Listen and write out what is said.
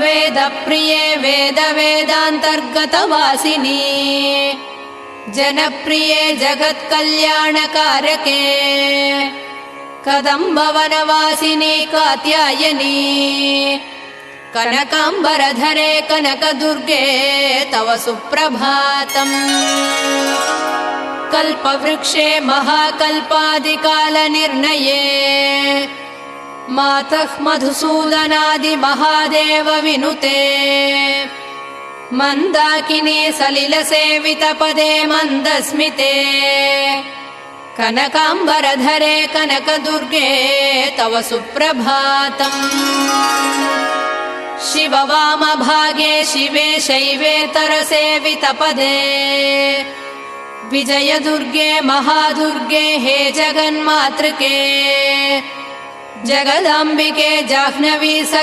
वेदप्रिये वेदान्तर्गतवासिनी जनप्रिये जगत्कल्याणकारके कदम्बवनवासिनी कात्यायनी कनकाम्बरधरे कनकदुर्गे तव सुप्रभातम्। कल्पवृक्षे महाकल्पादिकालनिर्णये मातः मधुसूदनादि महादेव विनुते मन्दाकिनी सलिलसेवितपदे मन्दस्मिते कनकाम्बरधरे कनकदुर्गे तव सुप्रभातम्। शिववामभागे शिवे शैवेतरसेवितपदे विजयदुर्गे महादुर्गे हे जगन्मातृके जगदाम्बिके जाह्नवी सखी